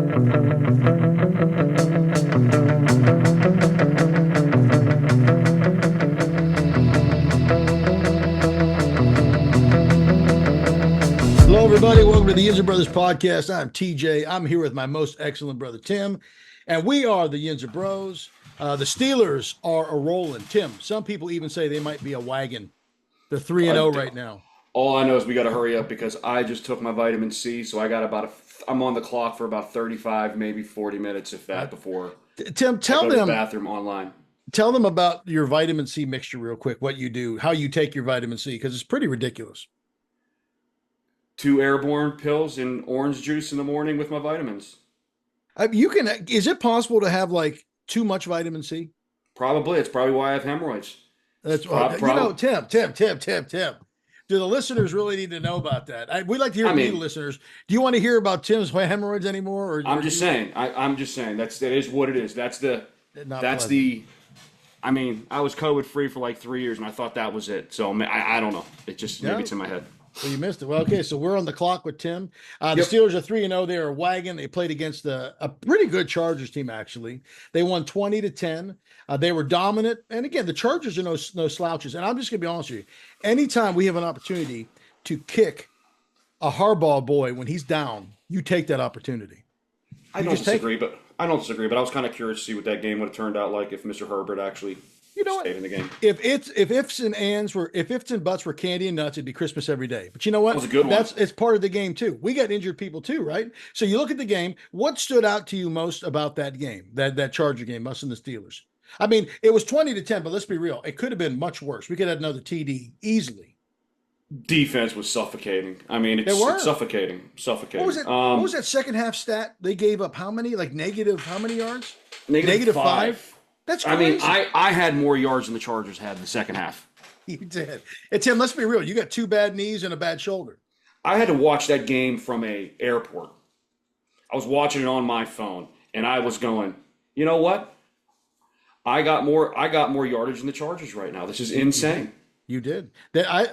Hello, everybody. Welcome to the YINZER Brothers podcast. I'm TJ. I'm here with my most excellent brother, Tim, and we are the YINZER Bros. The Steelers are a rolling. Tim, some people even say they might be a wagon. They're 3-0 right now. All I know is we got to hurry up because I just took my vitamin C, so I got I'm on the clock for about 35, maybe 40 minutes, if that, before Tim, I tell go to the them bathroom online. tell them about your vitamin C mixture real quick, what you do, how you take your vitamin C, because it's pretty ridiculous. 2 airborne pills and orange juice in the morning with my vitamins. Is it possible to have like too much vitamin C? Probably. It's probably why I have hemorrhoids. That's Tim. Do the listeners really need to know about that? We'd like to hear from you, listeners. Do you want to hear about Tim's hemorrhoids anymore? I'm just saying. I'm just saying. That is what it is. I was COVID free for like 3 years, and I thought that was it. So I don't know. Maybe it's in my head. Well, you missed it. Well, okay, so we're on the clock with Tim. The Steelers are 3-0. They're a wagon. They played against a pretty good Chargers team, actually. They won 20-10. They were dominant. And again, the Chargers are no slouches. And I'm just going to be honest with you. Anytime we have an opportunity to kick a hardball boy when he's down, you take that opportunity. I don't disagree, but I was kind of curious to see what that game would have turned out like if Mr. Herbert actually stayed in the game. If ifs and buts were candy and nuts, it'd be Christmas every day. But you know what? That was a good one. It's part of the game too. We got injured people too, right? So you look at the game. What stood out to you most about that game, that Charger game, us and the Steelers? I mean, it was 20-10, but let's be real. It could have been much worse. We could have had another TD easily. Defense was suffocating. I mean, it's suffocating. What was that second half stat? They gave up how many? Like negative how many yards? Negative 5. That's crazy. I mean, I had more yards than the Chargers had in the second half. You did. And Tim, let's be real. You got 2 bad knees and a bad shoulder. I had to watch that game from an airport. I was watching it on my phone, and I was going, you know what? I got more yardage than the Chargers right now. This is insane. You did.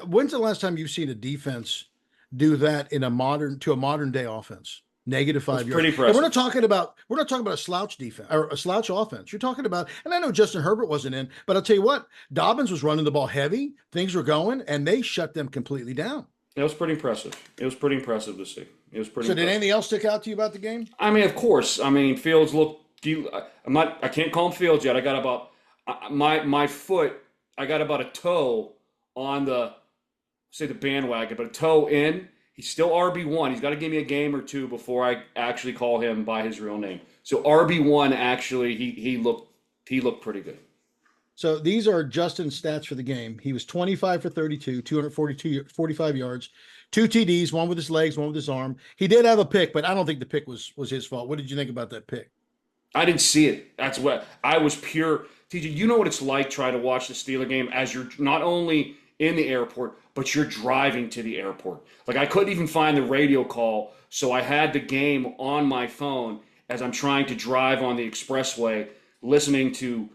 When's the last time you've seen a defense do that in a modern day offense? Negative 5 yards. Pretty impressive. And we're not talking about a slouch defense or a slouch offense. You're talking about, and I know Justin Herbert wasn't in, but I'll tell you what, Dobbins was running the ball heavy. Things were going, and they shut them completely down. It was pretty impressive. It was pretty impressive to see. Did anything else stick out to you about the game? I mean, of course. I mean, Fields looked. I can't call him Fields yet. I got about my foot. I got about a toe on the bandwagon, but a toe in. He's still RB1. He's got to give me a game or two before I actually call him by his real name. So RB1, actually, he looked pretty good. So these are Justin's stats for the game. He was 25 for 32, 45 yards, 2 TDs, one with his legs, one with his arm. He did have a pick, but I don't think the pick was his fault. What did you think about that pick? I didn't see it. That's what I was pure. TJ, you know what it's like trying to watch the Steeler game as you're not only in the airport, but you're driving to the airport. Like, I couldn't even find the radio call, so I had the game on my phone as I'm trying to drive on the expressway, listening to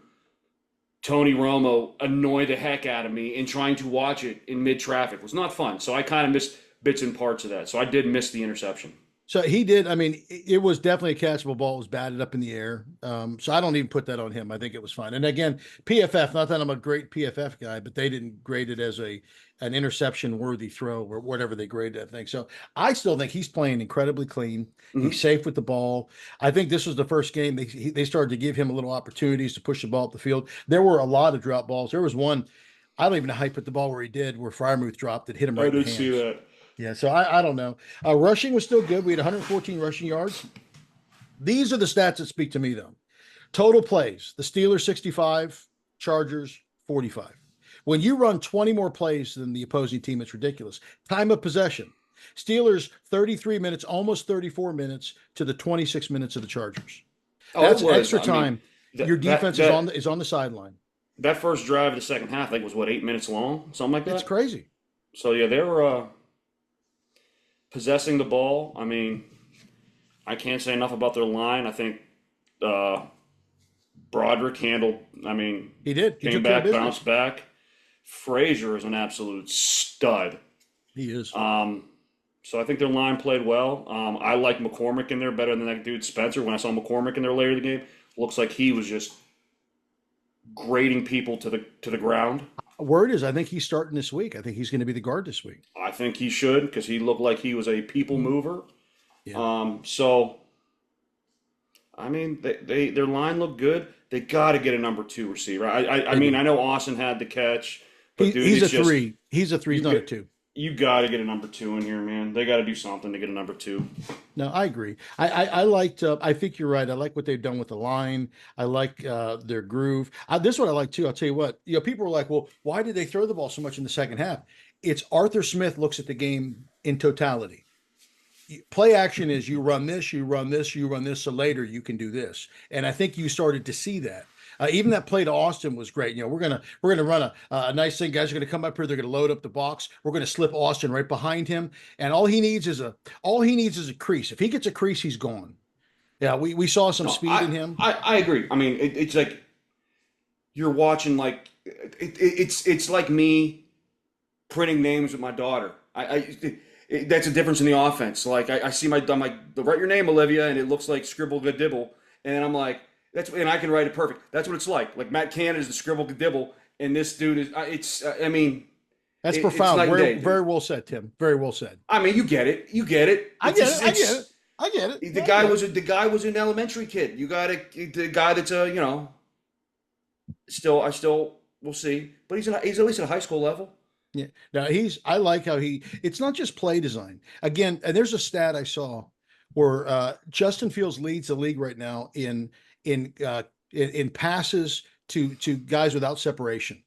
Tony Romo annoy the heck out of me and trying to watch it in mid-traffic. It was not fun, so I kind of missed bits and parts of that. So I did miss the interception. So he did. I mean, it was definitely a catchable ball. It was batted up in the air. So I don't even put that on him. I think it was fine. And again, PFF, not that I'm a great PFF guy, but they didn't grade it as an interception worthy throw or whatever they graded that thing. So I still think he's playing incredibly clean. Mm-hmm. He's safe with the ball. I think this was the first game they started to give him a little opportunities to push the ball up the field. There were a lot of drop balls. There was one, I don't even know how he put the ball where he did, where Freiermuth dropped it, hit him right in the hands. I did see that. Yeah, so I don't know. Rushing was still good. We had 114 rushing yards. These are the stats that speak to me, though. Total plays, the Steelers 65, Chargers 45. When you run 20 more plays than the opposing team, it's ridiculous. Time of possession, Steelers 33 minutes, almost 34 minutes to the 26 minutes of the Chargers. That's extra time. Your defense is on the sideline. That first drive of the second half, I think, was 8 minutes long, something like that? It's crazy. So, yeah, they were possessing the ball. I mean, I can't say enough about their line. I think Broderick handled, he did. He came back, bounced back. Frazier is an absolute stud. He is. So I think their line played well. I like McCormick in there better than that dude Spencer. When I saw McCormick in there later in the game, looks like he was just grading people to the ground. Word is, I think he's starting this week. I think he's going to be the guard this week. I think he should because he looked like he was a people mover. Yeah. So I mean, their line looked good. They got to get a number two receiver. I mean, I know Austin had the catch, but dude, He's a it's just three. He's a three. He's not a two. you got to get a number two in here, man. They got to do something to get a number two. No, I agree. I liked. I think you're right. I like what they've done with the line. I like their groove. This one I like too. I'll tell you what. People were like, "Well, why did they throw the ball so much in the second half?" It's Arthur Smith looks at the game in totality. Play action is you run this, you run this, you run this, so later you can do this. And I think you started to see that. Even that play to Austin was great. We're gonna run a nice thing. Guys are gonna come up here. They're gonna load up the box. We're gonna slip Austin right behind him, and all he needs is a crease. If he gets a crease, he's gone. Yeah, we saw some No, speed in him. I agree. I mean, it's like you're watching like it's like me printing names with my daughter. That's a difference in the offense. Like I see I'm like, write your name, Olivia, and it looks like scribble good dibble, and I'm like, and I can write it perfect. That's what it's like. Like Matt Canada is the scribble good dibble, and this dude is. I mean, That's profound. It's night and day, Very well said, Tim. Very well said. I mean, you get it. You get it. I get it. I get it. The guy was an elementary kid. You got the guy that's still we'll see, but he's at least at a high school level. Yeah. Now I like how it's not just play design. Again, and there's a stat I saw where Justin Fields leads the league right now in passes to guys without separation.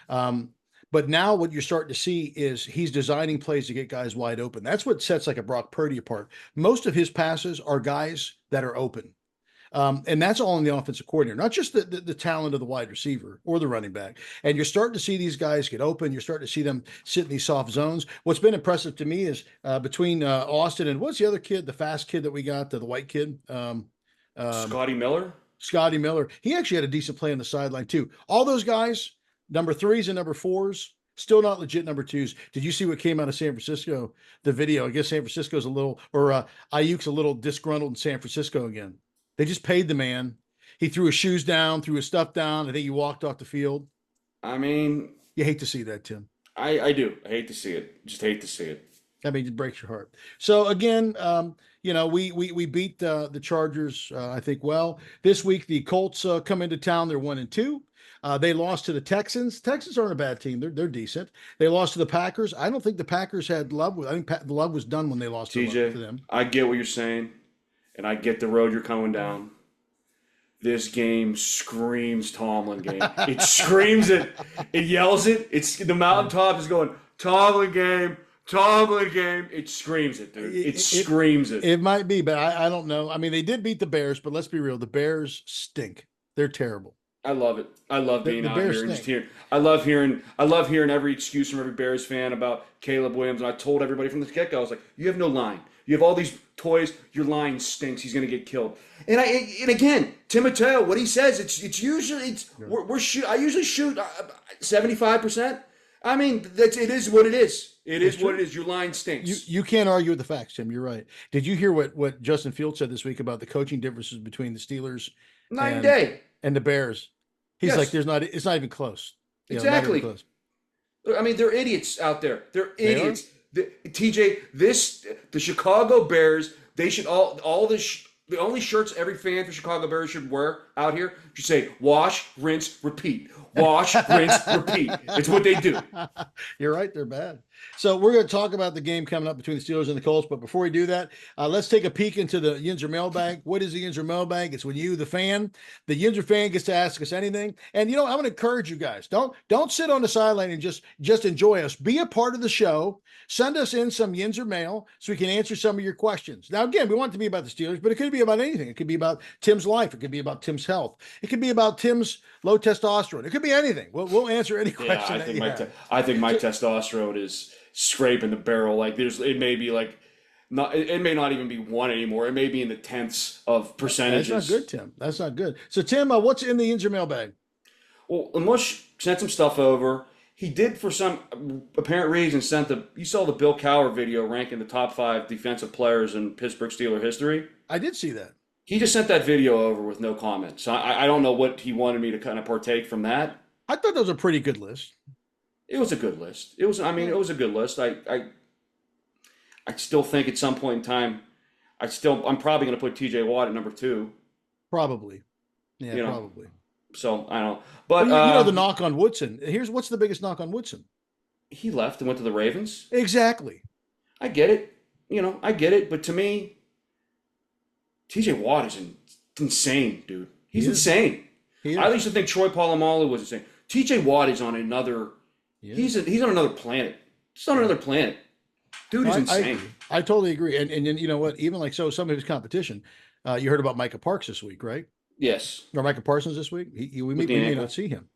But now what you're starting to see is he's designing plays to get guys wide open. That's what sets like a Brock Purdy apart. Most of his passes are guys that are open. And that's all in the offensive coordinator, not just the talent of the wide receiver or the running back. And you're starting to see these guys get open. You're starting to see them sit in these soft zones. What's been impressive to me is between Austin and what's the other kid, the fast kid that we got, the white kid? Scotty Miller? Scotty Miller. He actually had a decent play on the sideline too. All those guys, number threes and number fours, still not legit number twos. Did you see what came out of San Francisco? The video, I guess San Francisco's a little, or Ayuk's a little disgruntled in San Francisco again. They just paid the man. He threw his shoes down, threw his stuff down. I think he walked off the field. I mean, you hate to see that, Tim. I do. I hate to see it. Just hate to see it. I mean, it breaks your heart. So again, we beat the Chargers, I think, well. This week, the Colts come into town. They're 1-2. They lost to the Texans. Texans aren't a bad team. They're decent. They lost to the Packers. I don't think the Packers had love. I think the love was done when they lost to them. I get what you're saying. And I get the road you're coming down. This game screams Tomlin game. It screams it. It yells it. It's the mountaintop is going Tomlin game. Tomlin game. It screams it, dude. It screams it. It might be, but I don't know. I mean, they did beat the Bears, but let's be real. The Bears stink. They're terrible. I love it. I love being out here and just hearing. I love hearing every excuse from every Bears fan about Caleb Williams. And I told everybody from the get-go, I was like, you have no line. You have all these toys. Your line stinks. He's going to get killed. And again, Timoteo, what he says, it's usually I usually shoot 75%. I mean, it is what it is. It is what it is. Your line stinks. You can't argue with the facts, Tim. You're right. Did you hear what Justin Fields said this week about the coaching differences between the Steelers night and day and the Bears? He's like, it's not even close. Exactly. Close. I mean, they're idiots out there. They're idiots. TJ, the Chicago Bears, they should the only shirts every fan for Chicago Bears should wear out here should say wash, rinse, repeat. Wash, rinse, repeat. It's what they do. You're right. They're bad. So we're going to talk about the game coming up between the Steelers and the Colts. But before we do that, let's take a peek into the YINZER mailbag. What is the YINZER mailbag? It's when you, the YINZER fan, gets to ask us anything. And, I'm going to encourage you guys. Don't sit on the sideline and just enjoy us. Be a part of the show. Send us in some YINZER mail so we can answer some of your questions. Now, again, we want it to be about the Steelers, but it could be about anything. It could be about Tim's life. It could be about Tim's health. It could be about Tim's low testosterone. It could be anything. We'll answer any question. I think my testosterone is scraping the barrel. Like it may be like not. It may not even be 1 anymore. It may be in the tenths of percentages. That's not good, Tim. That's not good. So, Tim, what's in the YINZER mailbag? Well, Mush sent some stuff over. He did, for some apparent reason, you saw the Bill Cowher video ranking the top 5 defensive players in Pittsburgh Steelers history. I did see that. He just sent that video over with no comment. So I don't know what he wanted me to kind of partake from that. I thought that was a pretty good list. It was a good list. It was a good list. I still think at some point in time, I'm probably going to put TJ Watt at number 2. Probably. Yeah, probably. So I don't know. But you know the knock on Woodson. What's the biggest knock on Woodson? He left and went to the Ravens. Exactly. I get it. I get it. But to me, TJ Watt is insane, dude. He's insane. I used to think Troy Polamalu was insane. TJ Watt is on another. Yeah. He's on another planet. He's on another planet. Dude is insane. I totally agree. And you know what? Even like some of his competition, you heard about Micah Parks this week, right? Yes. Or Micah Parsons this week. We may not see him.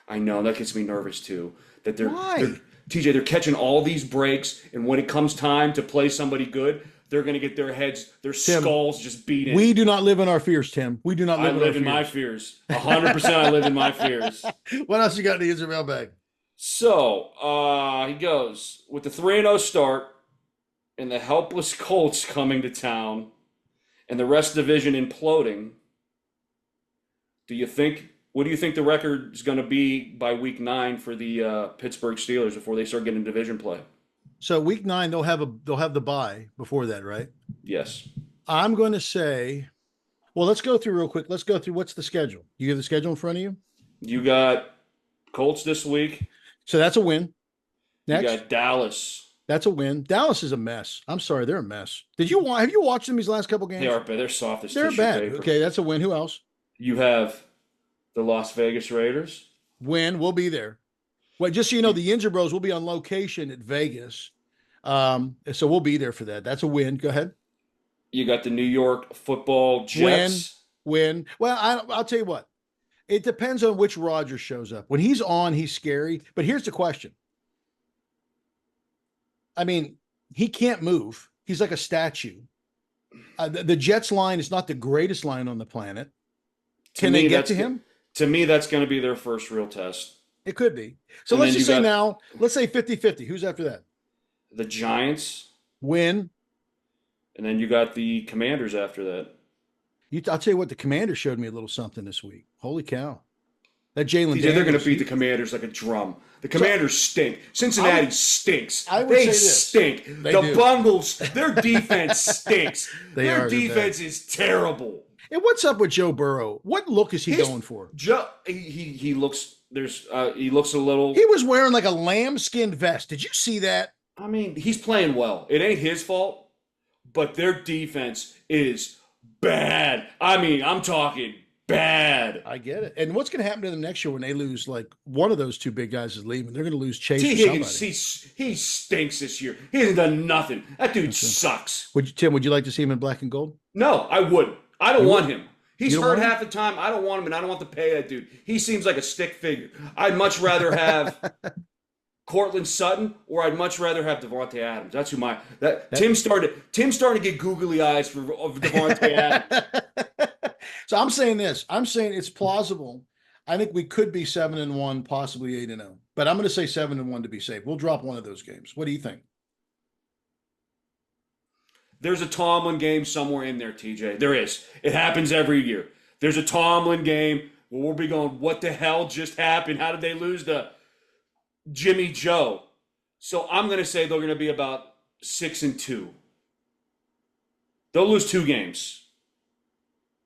I know, that gets me nervous too. That they're catching all these breaks, and when it comes time to play somebody good, they're going to get their skulls just beat in. We do not live in our fears, Tim. We do not live in my fears. 100% I live in my fears. What else you got in the Yinzer mailbag? So, he goes, with the 3-0 start and the helpless Colts coming to town and the rest of the division imploding, what do you think the record is going to be by week 9 for the Pittsburgh Steelers before they start getting division play? So week 9 they'll have the bye before that, right? Yes. I'm going to say, well, let's go through real quick. Let's go through what's the schedule. You have the schedule in front of you? You got Colts this week. So that's a win. Next. You got Dallas. That's a win. Dallas is a mess. I'm sorry, they're a mess. Have you watched them these last couple games? They're soft as they're tissue bad. paper. Okay, that's a win. Who else? You have the Las Vegas Raiders. Win. We'll be there. Well, just so you know, the Yinzer Bros will be on location at Vegas. So we'll be there for that. That's a win. Go ahead. You got the New York Football Jets. Win. Well, I'll tell you what. It depends on which Rodgers shows up. When he's on, he's scary. But here's the question. I mean, he can't move. He's like a statue. The Jets line is not the greatest line on the planet. Can they get to him? To me, that's going to be their first real test. It could be. So let's just say now, let's say 50-50. Who's after that? The Giants. Win. And then you got the Commanders after that. I'll tell you what, the Commanders showed me a little something this week. Holy cow. That Jalen Daniels. They're going to beat the Commanders like a drum. The Commanders stink. Cincinnati stinks. They stink. The Bungles, their defense stinks. Their defense is terrible. And what's up with Joe Burrow? What look is he going for? He looks a little. He was wearing like a lambskin vest. Did you see that? I mean, he's playing well. It ain't his fault, but their defense is bad. I mean, I'm talking bad. I get it. And what's going to happen to them next year when they lose? Like one of those two big guys is leaving. They're going to lose Chase. T. Higgins, he stinks this year. He hasn't done nothing. That dude sucks. Tim, would you like to see him in black and gold? No, I wouldn't. I don't want him. He's hurt half the time. I don't want him, and I don't want to pay that dude. He seems like a stick figure. I'd much rather have Cortland Sutton, or I'd much rather have Devontae Adams. That's who Tim started to get googly eyes for Devontae Adams. So I'm saying this. I'm saying it's plausible. I think we could be 7-1, possibly 8-0. But I'm going to say 7-1 to be safe. We'll drop one of those games. What do you think? There's a Tomlin game somewhere in there, TJ. There is. It happens every year. There's a Tomlin game where we'll be going, what the hell just happened? How did they lose to Jimmy Joe? So I'm going to say they're going to be about 6-2. They'll lose 2 games.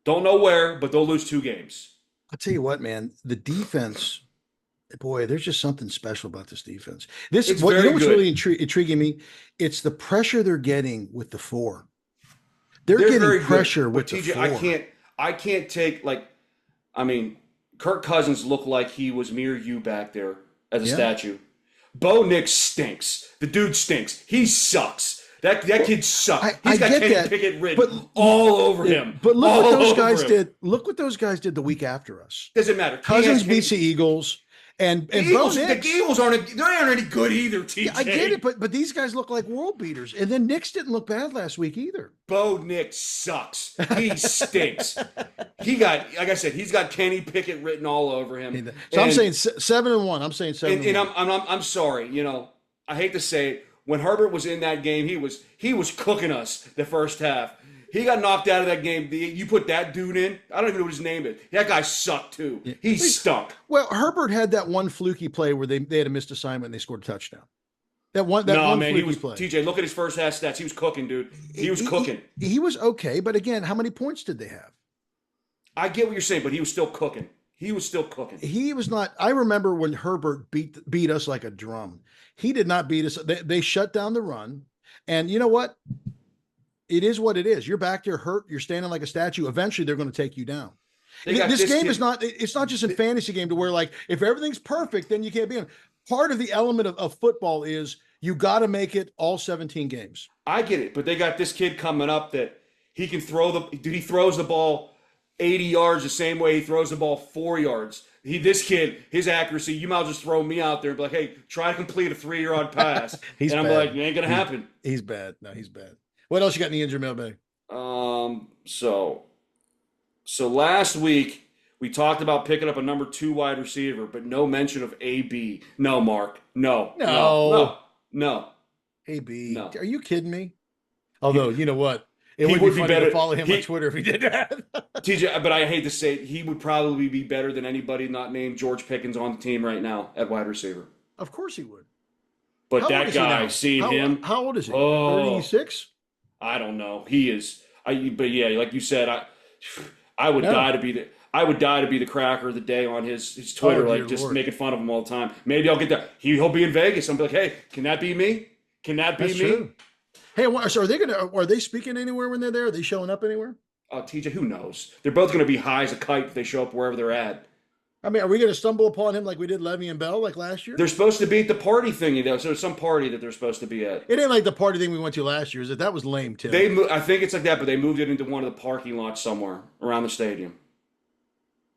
Don't know where, but they'll lose 2 games. I'll tell you what, man. The defense, boy, there's just something special about this defense. What's really intriguing me? It's the pressure they're getting with the 4. They're getting pressure with the 4. I can't take, Kirk Cousins looked like he was mere you back there as a statue. Bo Nix stinks. The dude stinks. He sucks. That kid sucks. He's got Kenny Pickett written all over him. But look what those guys did. Look what those guys did the week after us. Doesn't matter. Cousins beats the Eagles. And The Bo Eagles, the Nix, Eagles aren't any good either, TJ. yeah, I get it, but these guys look like world beaters. And then Nix didn't look bad last week either. Bo Nix sucks. He stinks. He got, like I said, he's got Kenny Pickett written all over him. So I'm saying 7-1. I'm saying 7-1. And I'm sorry, you know, I hate to say it. When Herbert was in that game, he was cooking us the first half. He got knocked out of that game. You put that dude in, I don't even know what his name is. That guy sucked too. Yeah. He stunk. Well, Herbert had that one fluky play where they had a missed assignment and they scored a touchdown. That one he was play. TJ, look at his first half stats. He was cooking, dude. He was cooking. He was okay, but again, how many points did they have? I get what you're saying, but he was still cooking. He was still cooking. He was not. I remember when Herbert beat us like a drum. He did not beat us. They shut down the run. And you know what? It is what it is. You're back there hurt. You're standing like a statue. Eventually, they're going to take you down. This game is not, it's not just a fantasy game to where, like, if everything's perfect, then you can't be on. Part of the element of football is you got to make it all 17 games. I get it. But they got this kid coming up that he can throw he throws the ball 80 yards the same way he throws the ball 4 yards. This kid, his accuracy, you might as well just throw me out there and be like, hey, try to complete a 3-yard pass. And I'm like, it ain't going to happen. He's bad. No, he's bad. What else you got in the injury mailbag? So last week we talked about picking up a number 2 wide receiver, but no mention of AB. No, Mark. No. AB. No. Are you kidding me? Although, you know what? It would be funny to follow him on Twitter if he did that. TJ, but I hate to say it, he would probably be better than anybody not named George Pickens on the team right now at wide receiver. Of course he would. But that guy, seeing him. How old is he? 36? I don't know. He is. But yeah, like you said, I would die to be the cracker of the day on his Twitter, just making fun of him all the time. Maybe I'll get that. He'll be in Vegas. I'll be like, hey, can that be me? Can that be me? True. Hey, so are they speaking anywhere when they're there? Are they showing up anywhere? Oh, TJ, who knows? They're both going to be high as a kite if they show up wherever they're at. I mean, are we going to stumble upon him like we did Levy and Bell like last year? They're supposed to be at the party thingy, though. So there's some party that they're supposed to be at. It ain't like the party thing we went to last year. That was lame, too. I think it's like that, but they moved it into one of the parking lots somewhere around the stadium.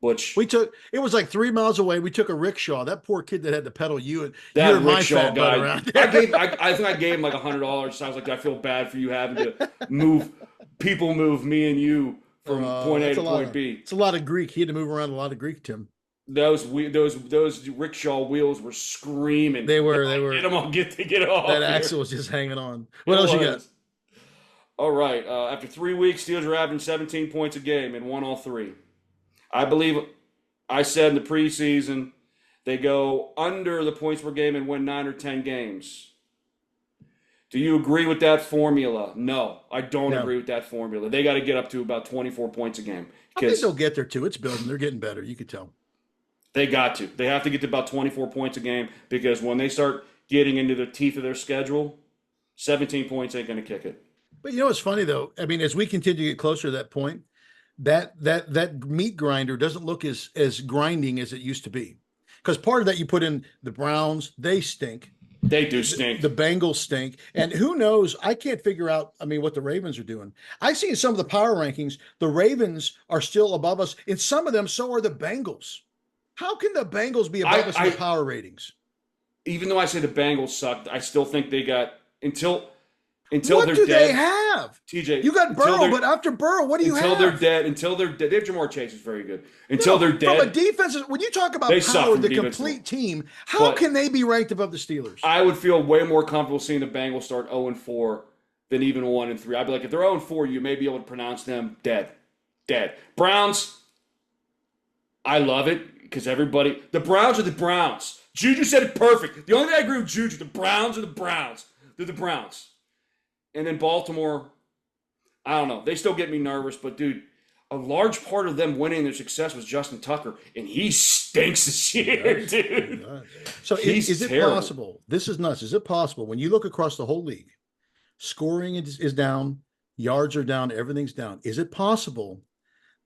Which it was like 3 miles away. We took a rickshaw. That poor kid that had to pedal you and that rickshaw guy. I think I gave him like $100. So I was like, I feel bad for you having to move me and you from point A to point B. It's a lot of Greek. He had to move around a lot of Greek, Tim. Those rickshaw wheels were screaming. They were. Get them all, get off. That axle was just hanging on. What else you got? All right. After 3 weeks, Steelers are averaging 17 points a game and won all 3. I believe I said in the preseason they go under the points per game and win 9 or 10 games. Do you agree with that formula? No, I don't agree with that formula. They got to get up to about 24 points a game. I think they'll get there too. It's building. They're getting better. You could tell. They got to. They have to get to about 24 points a game because when they start getting into the teeth of their schedule, 17 points ain't going to kick it. But you know what's funny though? I mean, as we continue to get closer to that point, that meat grinder doesn't look as grinding as it used to be. Because part of that you put in the Browns, they stink. They do stink. The Bengals stink. And who knows? I can't figure out, what the Ravens are doing. I've seen some of the power rankings. The Ravens are still above us. In some of them, so are the Bengals. How can the Bengals be above us in the power ratings? Even though I say the Bengals sucked, I still think they got until what they're do dead. They have? TJ, you got Burrow, but after Burrow, what do you have? Until they're dead. They have Jamar Chase is very good. Until they're dead. From a defense, when you talk about power, the complete team, how can they be ranked above the Steelers? I would feel way more comfortable seeing the Bengals start 0-4 than even 1-3. I'd be like, if they're 0-4, you may be able to pronounce them dead. Browns, I love it because the Browns are the Browns. Juju said it perfect. The only thing I agree with Juju, the Browns are the Browns. They're the Browns. And then Baltimore, I don't know. They still get me nervous, but dude, a large part of them winning their success was Justin Tucker, and he stinks this year, dude. So is it possible? This is nuts. Is it possible when you look across the whole league, scoring is down, yards are down, everything's down. Is it possible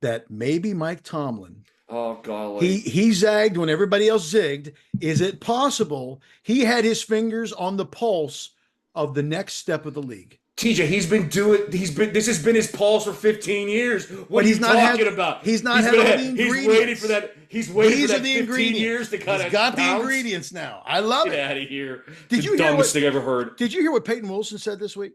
that maybe Mike Tomlin, oh golly, he zagged when everybody else zigged? Is it possible he had his fingers on the pulse of the next step of the league? TJ, this has been his pulse for 15 years. What But are he's you not talking had, about? he's not had all the He's ingredients. waiting for that. He's waiting These for are that the 15 ingredients. years to kind He's of got bounce. the ingredients now. I love Get it. out of here. Did The you hear dumbest what, thing I ever heard. Did you hear what Peyton Wilson said this week?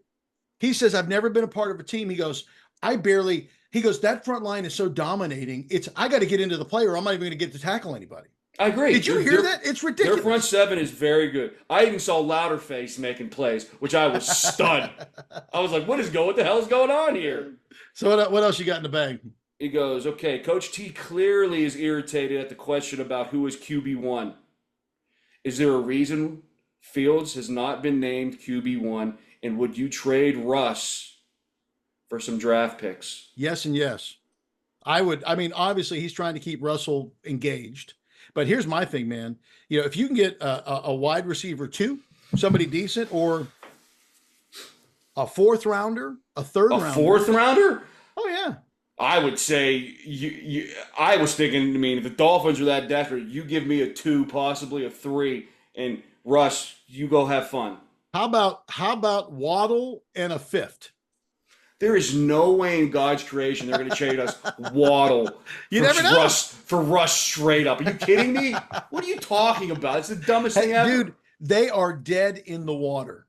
He says, I've never been a part of a team. He goes, he goes, that front line is so dominating. I got to get into the play or I'm not even going to get to tackle anybody. I agree. Did you hear that? It's ridiculous. Their front seven is very good. I even saw Louderface making plays, which I was stunned. I was like, what the hell is going on here? So what else you got in the bag? He goes, okay, Coach T clearly is irritated at the question about who is QB1. Is there a reason Fields has not been named QB1? And would you trade Russ for some draft picks? Yes and yes. I would. I mean, obviously, he's trying to keep Russell engaged. But here's my thing, man. If you can get a wide receiver 2, somebody decent, or a 4th rounder, a 3rd rounder. A 4th rounder? Oh, yeah. I would say I was thinking, I mean, if the Dolphins are that desperate, you give me a 2, possibly a 3, and Russ, you go have fun. How about Waddle and a 5th? There is no way in God's creation they're going to trade us Waddle You never know. For Russ straight up. Are you kidding me? What are you talking about? It's the dumbest thing ever. Dude, they are dead in the water.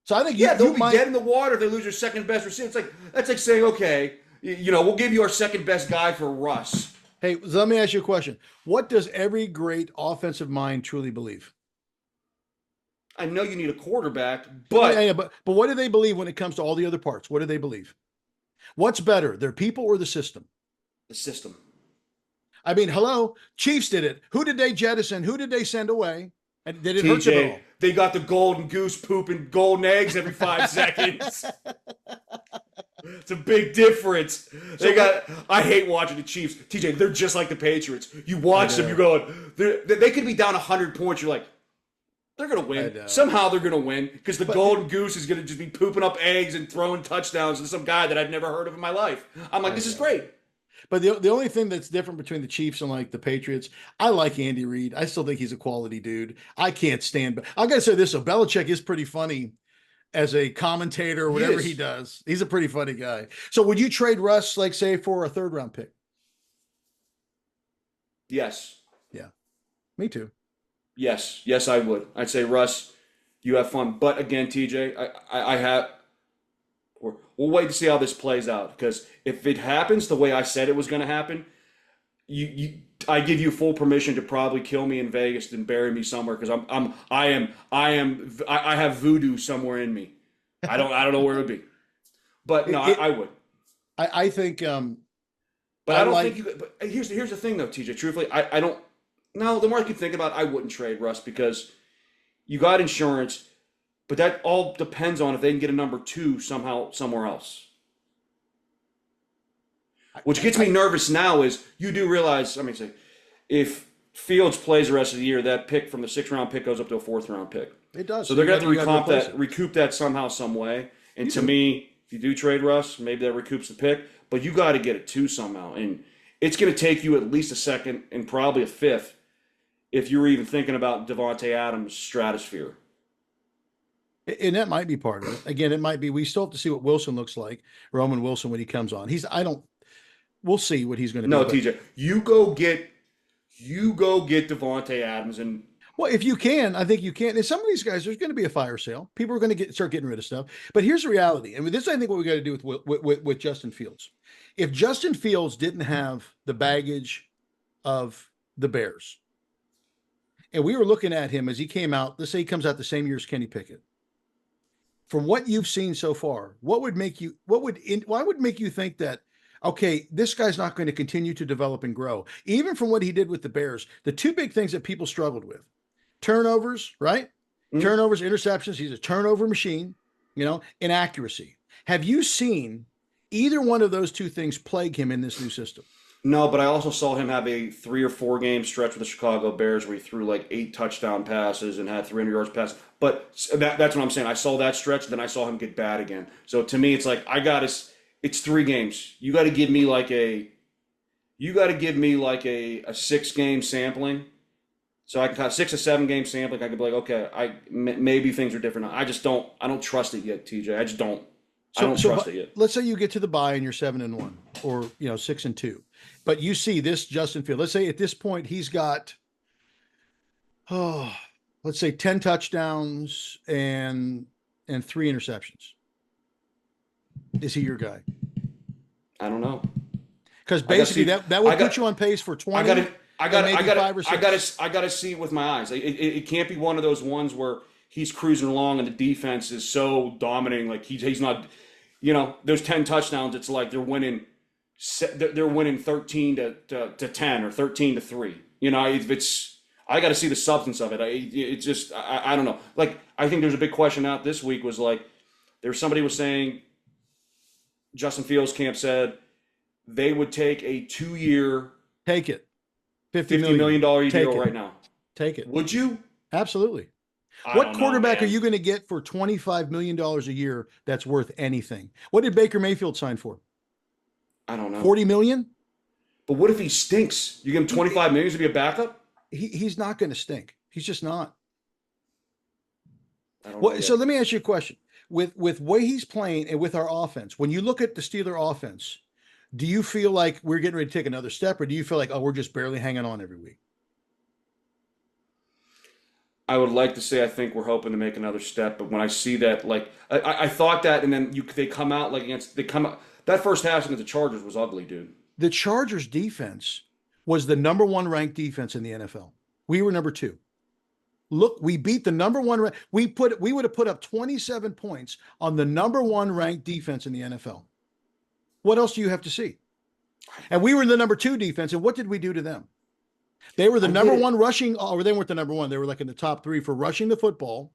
So I think they'll be dead in the water if they lose their second best receiver. That's like saying, okay, we'll give you our second best guy for Russ. Hey, let me ask you a question. What does every great offensive mind truly believe? I know you need a quarterback, but but what do they believe when it comes to all the other parts? What do they believe? What's better, their people or the system? The system. I mean, hello, Chiefs did it. Who did they jettison? Who did they send away? And did it hurt them at all? They got the golden goose pooping golden eggs every 5 seconds. It's a big difference. I hate watching the Chiefs. TJ, they're just like the Patriots. You watch them, you're going, they could be down 100 points. You're like, they're going to win. Somehow they're going to win because the golden goose is going to just be pooping up eggs and throwing touchdowns to some guy that I've never heard of in my life. I'm like, this is great. But the only thing that's different between the Chiefs and like the Patriots, I like Andy Reid. I still think he's a quality dude. I can't stand, but I got to say this. So Belichick is pretty funny as a commentator or whatever he does. He's a pretty funny guy. So would you trade Russ, like say for a 3rd round pick? Yes. Yeah, me too. Yes, I would. I'd say, Russ, you have fun. But again, TJ, we'll wait to see how this plays out because if it happens the way I said it was going to happen, I give you full permission to probably kill me in Vegas and bury me somewhere because I have voodoo somewhere in me. I don't know where it would be, but no, I would. I think. But I don't think you. But here's the thing though, TJ. Truthfully, I don't. No, the more I can think about it, I wouldn't trade Russ because you got insurance, but that all depends on if they can get a number 2 somehow somewhere else. Which gets me nervous now is you do realize, if Fields plays the rest of the year, that pick from the 6th round pick goes up to a 4th round pick. It does. So they're going to have to recoup that somehow, some way. And to me, if you do trade Russ, maybe that recoups the pick, but you got to get it 2 somehow. And it's going to take you at least a 2nd and probably a 5th if you're even thinking about Devontae Adams' stratosphere. And that might be part of it. Again, it might be. We still have to see what Wilson looks like, Roman Wilson, when he comes on. We'll see what he's going to be. No, TJ, you go get Devontae Adams and. Well, if you can, I think you can. And some of these guys, there's going to be a fire sale. People are going to start getting rid of stuff. But here's the reality. I mean, this is, I think, what we got to do with Justin Fields. If Justin Fields didn't have the baggage of the Bears, and we were looking at him as he came out, let's say he comes out the same year as Kenny Pickett. From what you've seen so far, why would make you think that, okay, this guy's not going to continue to develop and grow? Even from what he did with the Bears, the 2 big things that people struggled with, turnovers, right? Mm-hmm. Turnovers, interceptions. He's a turnover machine, inaccuracy. Have you seen either one of those 2 things plague him in this new system? No, but I also saw him have a 3 or 4 game stretch with the Chicago Bears where he threw like 8 touchdown passes and had 300 yards pass. But that's what I'm saying. I saw that stretch, then I saw him get bad again. So to me, it's like it's 3 games. You got to give me like a 6 game sampling. So I can kind of 6 or 7 game sampling. I could be like, okay, maybe things are different. I don't trust it yet, TJ. I just don't. I don't trust it yet. Let's say you get to the bye and you're 7-1 or 6-2, but you see this Justin Field. Let's say at this point he's got, let's say 10 touchdowns and 3 interceptions. Is he your guy? I don't know. Because basically that would put you on pace for 20. I got to see it with my eyes. It can't be one of those ones where he's cruising along and the defense is so dominating. Like he's not, those 10 touchdowns. It's like they're winning 13 to 10 or 13 to 3. I got to see the substance of it. It's just I don't know. Like I think there's a big question out this week was like somebody was saying Justin Fields' camp said they would take a 2-year. Take it. $50 million deal right now. Take it. Would you? Absolutely. What quarterback are you going to get for $25 million a year that's worth anything? What did Baker Mayfield sign for? I don't know. 40 million? But what if he stinks? You give him 25 million to be a backup? He's not going to stink. He's just not. So let me ask you a question. With way he's playing and with our offense, when you look at the Steeler offense, do you feel like we're getting ready to take another step, or do you feel like, we're just barely hanging on every week? I would like to say I think we're hoping to make another step, but when I see that, like I thought that, and then they come out that first half against the Chargers was ugly, dude. The Chargers defense was the number 1 ranked defense in the NFL. We were number 2. Look, we beat the number 1. We would have put up 27 points on the number 1 ranked defense in the NFL. What else do you have to see? And we were the number 2 defense. And what did we do to them? They were the number 1 rushing, or they weren't the number 1. They were like in the top 3 for rushing the football.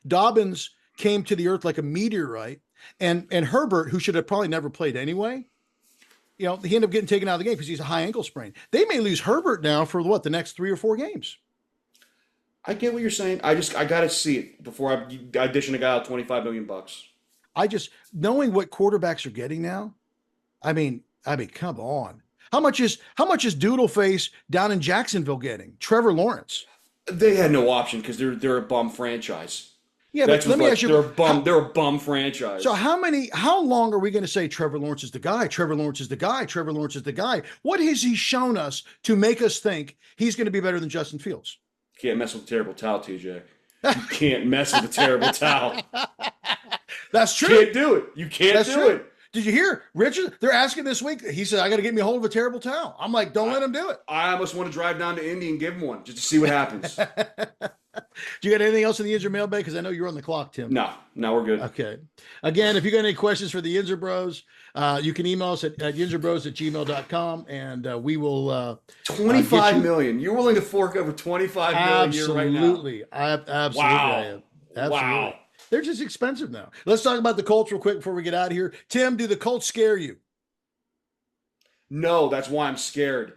Dobbins came to the earth like a meteorite. And Herbert, who should have probably never played anyway, he ended up getting taken out of the game because he's a high ankle sprain. They may lose Herbert now for the next 3 or 4 games. I get what you're saying. I got to see it before I dish a guy out $25 million. Knowing what quarterbacks are getting now, I mean, come on. How much is Doodleface down in Jacksonville getting? Trevor Lawrence. They had no option because they're a bum franchise. Yeah, but let me ask you, they're a bum franchise. So how long are we going to say Trevor Lawrence is the guy? Trevor Lawrence is the guy. Trevor Lawrence is the guy. What has he shown us to make us think he's going to be better than Justin Fields? Can't mess with a terrible towel, TJ. You can't mess with a terrible towel. That's true. You can't do it. You can't do it. Did you hear Richard? They're asking this week. He said, I got to get me a hold of a terrible towel. I'm like, don't let him do it. I almost want to drive down to Indy and give him one just to see what happens. Do you got anything else in the Yinzer mailbag? Because I know you're on the clock, Tim. No, we're good. Okay. Again, if you got any questions for the Yinzer Bros, you can email us at yinzerbros@gmail.com, and we will 25 million. You're willing to fork over 25 million a year right now? Absolutely. Absolutely. Wow. I am. Absolutely. Wow. They're just expensive now. Let's talk about the Colts real quick before we get out of here. Tim, do the Colts scare you? No, that's why I'm scared.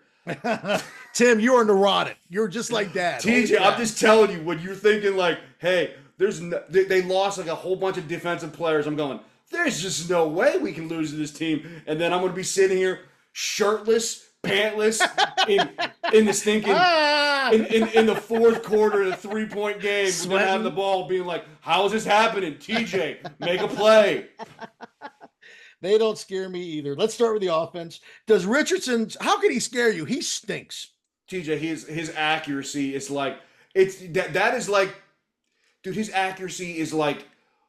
Tim, you're neurotic. You're just like Dad. TJ, I'm just telling you, when you're thinking like, hey, they lost like a whole bunch of defensive players, I'm going, there's just no way we can lose to this team. And then I'm going to be sitting here shirtless, pantless, in the stinking, in the fourth quarter of the 3-point game, we're going to have the ball being like, how is this happening? TJ, make a play. They don't scare me either. Let's start with the offense. Does Richardson, how can he scare you? He stinks. TJ, his accuracy is like, that is like, dude, his accuracy is like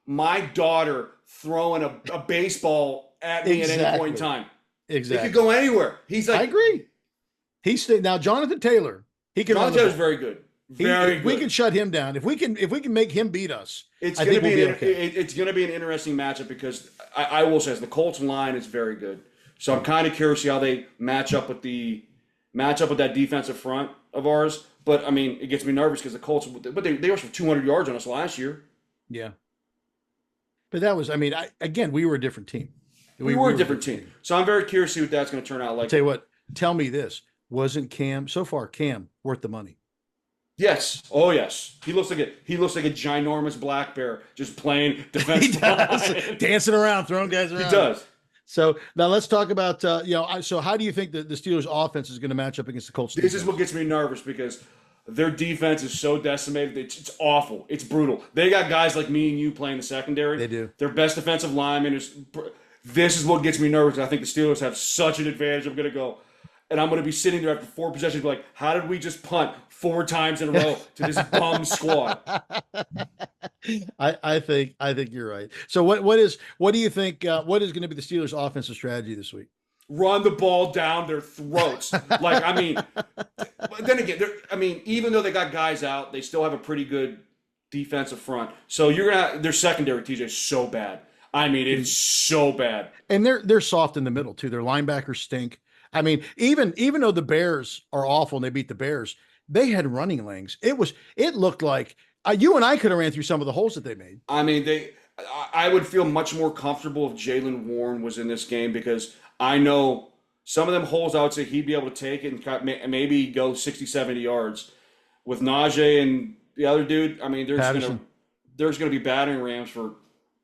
my daughter throwing a baseball at me at any point in time. Exactly. It could go anywhere. He's like, I agree. Now Jonathan Taylor, Jonathan Taylor's very good. Very good. We can shut him down. If we can make him beat us, it's going to be an interesting matchup because I will say the Colts line is very good. So I'm kind of curious to see how they match up with that defensive front of ours. But I mean, it gets me nervous because the Colts, but they rushed for 200 yards on us last year. Yeah. But that was, again, we were a different team. We were a different team. So I'm very curious to see what that's going to turn out like. I'll tell you what, tell me this. Wasn't Cam worth the money? Yes. Oh, yes. He looks like a ginormous black bear just playing defensive. He does. Dancing around, throwing guys around. He does. So now let's talk about, so how do you think that the Steelers offense is going to match up against the Colts? This is what gets me nervous because Their defense is so decimated. It's awful. It's brutal. They got guys like me and you playing the secondary. They do. Their best defensive lineman is. This is what gets me nervous. I think the Steelers have such an advantage. I'm going to go, and I'm going to be sitting there after 4 possessions, like, how did we just punt 4 times in a row to this bum squad? I think you're right. So what do you think? What is going to be the Steelers' offensive strategy this week? Run the ball down their throats. Like, I mean, but then again, even though they got guys out, they still have a pretty good defensive front. So their secondary, TJ, is so bad. I mean, it's so bad. And they're soft in the middle too. Their linebackers stink. I mean, even though the Bears are awful and they beat the Bears, they had running lanes. It looked like you and I could have ran through some of the holes that they made. I mean, I would feel much more comfortable if Jaylen Warren was in this game, because I know some of them holes I would say he'd be able to take it and maybe go 60, 70 yards. With Najee and the other dude, I mean, there's gonna be battering rams for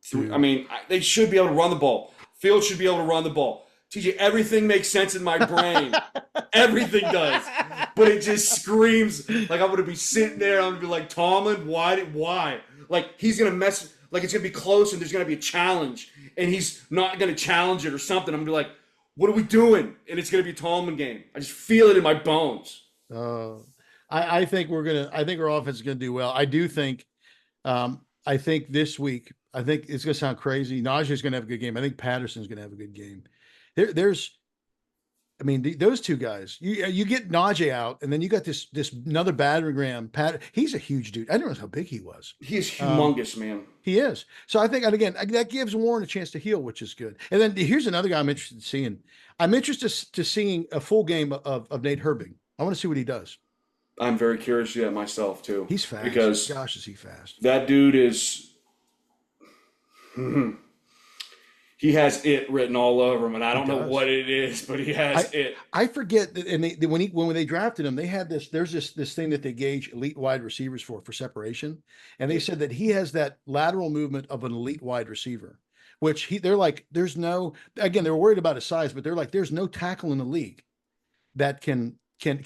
3. I mean, they should be able to run the ball. Fields should be able to run the ball. TJ, everything makes sense in my brain. Everything does. But it just screams like I'm going to be sitting there. I'm going to be like, Tomlin, why? Like, he's going to mess, like it's going to be close and there's going to be a challenge and he's not going to challenge it or something. I'm going to be like, what are we doing? And it's going to be a Tomlin game. I just feel it in my bones. I think our offense is going to do well. I do think, I think this week, I think it's going to sound crazy. Najee's going to have a good game. I think Patterson's going to have a good game. Those two guys, you get Najee out, and then you got this another battering ram. He's a huge dude. I didn't know how big he was. He is humongous, man. He is. So I think, and again, that gives Warren a chance to heal, which is good. And then here's another guy I'm interested in seeing. I'm interested to seeing a full game of Nate Herbig. I want to see what he does. I'm very curious to see that myself too. He's fast. Because gosh, is he fast? That dude is. He has it written all over him, and I don't know what it is, but he has it. I forget that, and when they drafted him, they had this. There's this thing that they gauge elite wide receivers for separation, and they said that he has that lateral movement of an elite wide receiver, which they're like, there's no. Again, they're worried about his size, but they're like, there's no tackle in the league that can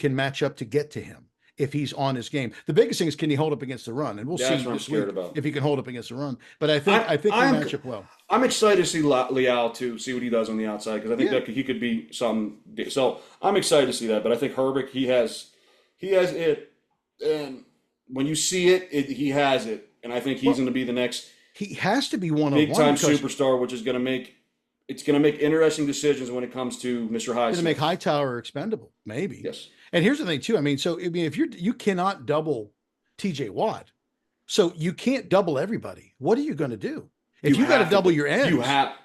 match up to get to him if he's on his game. The biggest thing is, can he hold up against the run? And we'll see this week if he can hold up against the run. But I think he match up well. I'm excited to see Leal too, see what he does on the outside, because I think that he could be something. So I'm excited to see that. But I think Herbig, he has it, and when you see it, he has it, and I think he's going to be the next. He has to be one big time superstar, which is going to make. It's going to make interesting decisions when it comes to Mr. Highsmith. Going to make Hightower expendable, maybe. Yes. And here's the thing too. If you cannot double TJ Watt, so you can't double everybody. What are you going to do? If you got to double your ends,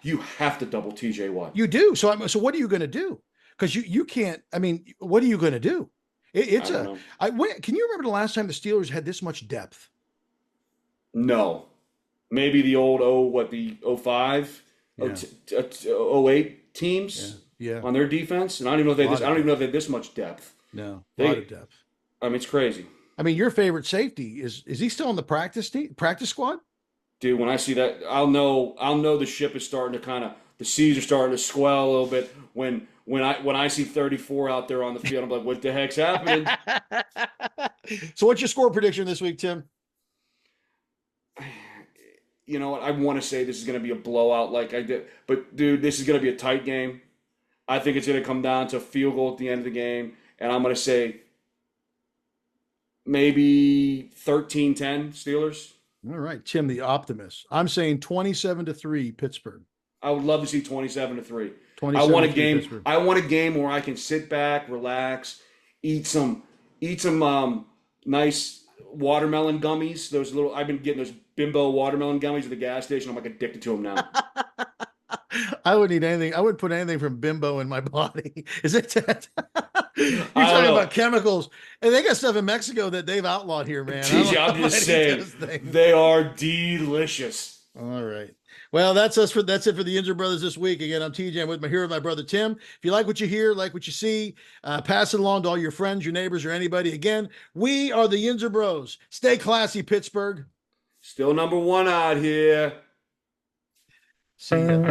you have to double TJ Watt. You do. So what are you going to do? Because you can't. What are you going to do? Can you remember the last time the Steelers had this much depth? No, maybe the old 05, 08 teams. Yeah. On their defense, and I don't even know if they had this much depth. No, a lot of depth. It's crazy. Your favorite safety is he still on the practice squad? Dude, when I see that, I'll know the ship is starting to the seas are starting to swell a little bit. When I see 34 out there on the field, I'm like, what the heck's happening? So what's your score prediction this week, Tim? You know what? I want to say this is going to be a blowout like I did, but dude, this is going to be a tight game. I think it's going to come down to a field goal at the end of the game, and I'm going to say maybe 13-10 Steelers. All right, Tim, the optimist. I'm saying 27-3 Pittsburgh. I would love to see 27-3. I want a game. Pittsburgh. I want a game where I can sit back, relax, eat some nice watermelon gummies. I've been getting those Bimbo watermelon gummies at the gas station. I'm like addicted to them now. I wouldn't eat anything. I wouldn't put anything from Bimbo in my body. Is it that? You're talking about chemicals, and they got stuff in Mexico that they've outlawed here, man. TJ, I'm just saying, they are delicious. All right. Well, that's it for the YINZER Brothers this week. Again, I'm TJ. I'm with my brother Tim. If you like what you hear, like what you see, pass it along to all your friends, your neighbors, or anybody. Again, we are the YINZER Bros. Stay classy, Pittsburgh. Still number one out here. See ya.